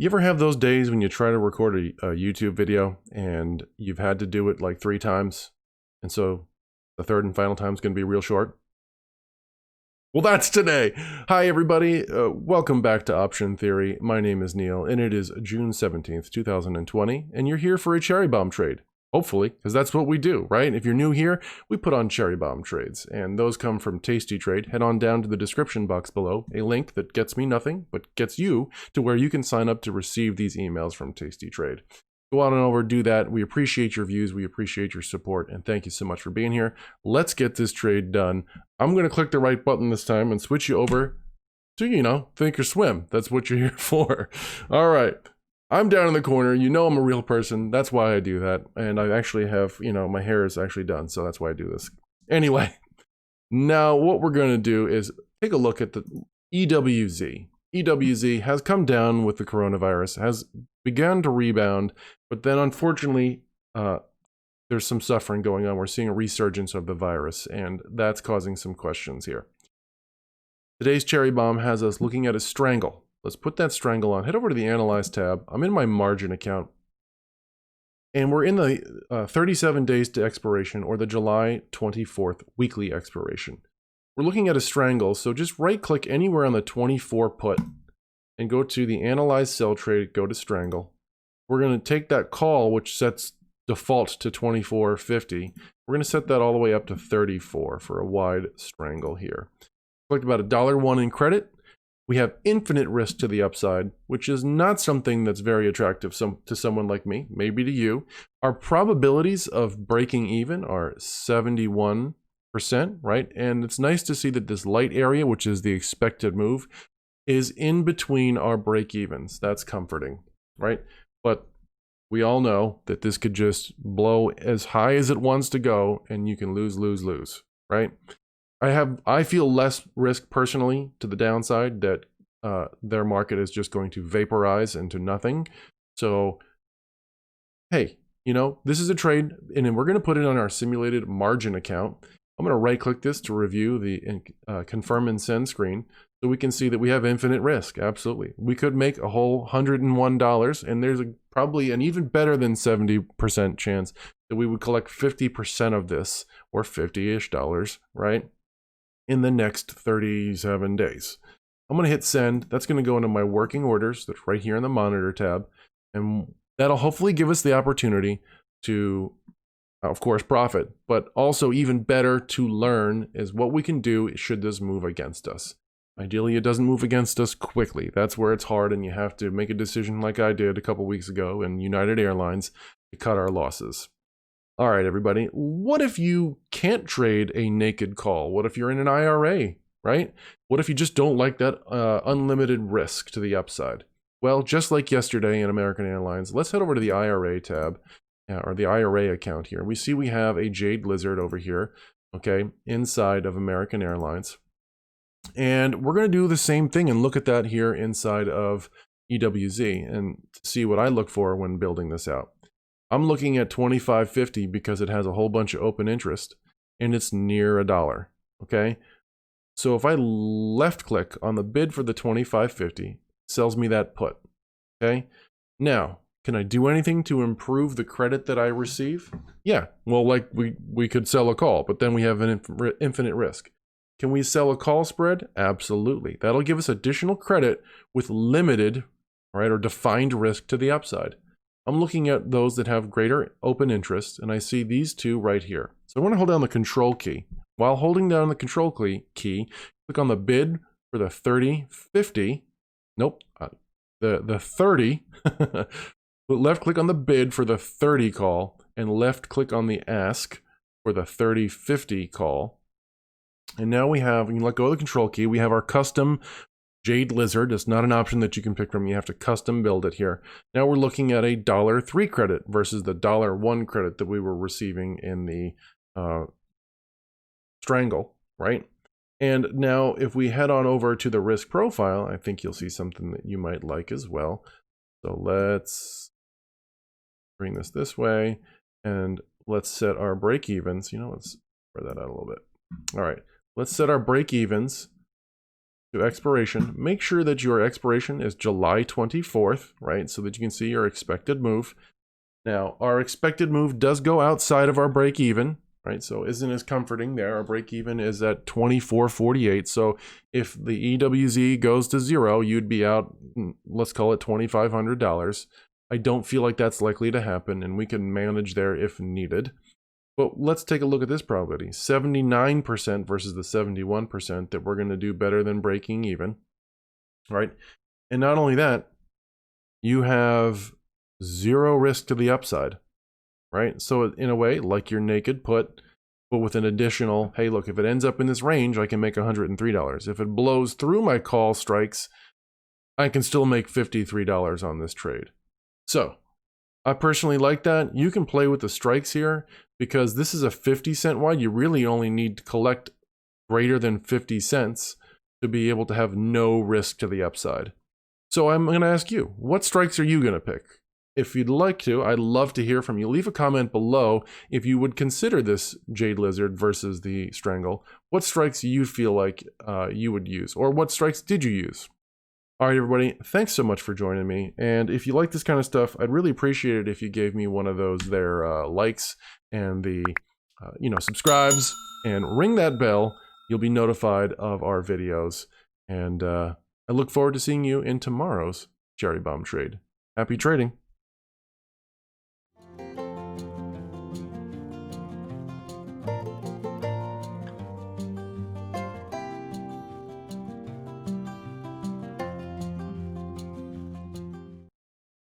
You ever have those days when you try to record a YouTube video and you've had to do it like 3 times, and so the third and final time is going to be real short? Well, that's today. Hi, everybody. Welcome back to Option Theory. My name is Neil, and it is June 17th, 2020, and you're here for a cherry bomb trade. Hopefully, because that's what we do, right? If you're new here, we put on cherry bomb trades, and those come from Tasty Trade. Head on down to the description box below, a link that gets me nothing, but gets you to where you can sign up to receive these emails from Tasty Trade. Go on and over, do that. We appreciate your views, we appreciate your support, and thank you so much for being here. Let's get this trade done. I'm going to click the right button this time and switch you over to, ThinkOrSwim. That's what you're here for. All right. I'm down in the corner. You know I'm a real person. That's why I do that. And I actually have, my hair is actually done, so that's why I do this. Anyway, now what we're going to do is take a look at the EWZ. EWZ has come down with the coronavirus, has begun to rebound, but then unfortunately, there's some suffering going on. We're seeing a resurgence of the virus, and that's causing some questions here. Today's cherry bomb has us looking at a strangle. Let's put that strangle on. Head over to the Analyze tab. I'm in my margin account. And we're in the 37 days to expiration, or the July 24th weekly expiration. We're looking at a strangle, so just right-click anywhere on the 24 put and go to the Analyze Sell Trade, go to Strangle. We're going to take that call, which sets default to 24.50. We're going to set that all the way up to 34 for a wide strangle here. Clicked about $1.01 in credit. We have infinite risk to the upside, which is not something that's very attractive to someone like me, maybe to you. Our probabilities of breaking even are 71%, right? And it's nice to see that this light area, which is the expected move, is in between our break evens. That's comforting, right? But we all know that this could just blow as high as it wants to go, and you can lose, right? I feel less risk personally to the downside that their market is just going to vaporize into nothing. So, hey, this is a trade, and then we're going to put it on our simulated margin account. I'm going to right click this to review the confirm and send screen so we can see that we have infinite risk. Absolutely. We could make a whole $101, and there's probably an even better than 70% chance that we would collect 50% of this, or $50-ish, right? In the next 37 days. I'm going to hit send. That's going to go into my working orders. That's right here in the monitor tab. And that'll hopefully give us the opportunity to, of course, profit, but also even better to learn is what we can do should this move against us. Ideally, it doesn't move against us quickly. That's where it's hard, and you have to make a decision like I did a couple weeks ago in United Airlines to cut our losses. All right, everybody, what if you can't trade a naked call? What if you're in an IRA, right? What if you just don't like that unlimited risk to the upside? Well, just like yesterday in American Airlines, let's head over to the IRA tab, or the IRA account here. We see we have a Jade Lizard over here, okay, inside of American Airlines. And we're going to do the same thing and look at that here inside of EWZ and see what I look for when building this out. I'm looking at 25.50 because it has a whole bunch of open interest and it's near $1, okay? So if I left click on the bid for the 25.50, sells me that put, okay? Now, can I do anything to improve the credit that I receive? Yeah, well, like we could sell a call, but then we have an infinite risk. Can we sell a call spread? Absolutely. That'll give us additional credit with limited, right, or defined risk to the upside. I'm looking at those that have greater open interest, and I see these two right here. So I want to hold down the control key. While holding down the control key, click on the bid for the 30.50. Nope, the 30. Left click on the bid for the 30 call, and left click on the ask for the 30.50 call. And now we have, when you let go of the control key, we have our custom Jade Lizard. It's not an option that you can pick from. You have to custom build it here. Now we're looking at a $3 credit versus the $1 credit that we were receiving in the Strangle, right? And now if we head on over to the risk profile, I think you'll see something that you might like as well. So let's bring this way, and let's set our break evens. Let's spread that out a little bit. All right, let's set our break evens to expiration, make sure that your expiration is July 24th, right? So that you can see your expected move. Now, our expected move does go outside of our break even, right? So isn't as comforting there. Our break even is at 24.48. So if the EWZ goes to zero, you'd be out, let's call it $2,500. I don't feel like that's likely to happen, and we can manage there if needed. But let's take a look at this probability. 79% versus the 71% that we're going to do better than breaking even, right? And not only that, you have zero risk to the upside, right? So in a way, like your naked put, but with an additional, hey, look, if it ends up in this range, I can make $103. If it blows through my call strikes, I can still make $53 on this trade. So I personally like that. You can play with the strikes here because this is a 50-cent wide. You really only need to collect greater than 50 cents to be able to have no risk to the upside. So I'm going to ask you, what strikes are you going to pick? If you'd like to, I'd love to hear from you. Leave a comment below if you would consider this Jade Lizard versus the Strangle. What strikes you feel like you would use, or what strikes did you use? All right, everybody, thanks so much for joining me. And if you like this kind of stuff, I'd really appreciate it if you gave me one of those there likes and the, subscribes, and ring that bell. You'll be notified of our videos. And I look forward to seeing you in tomorrow's Cherry Bomb trade. Happy trading.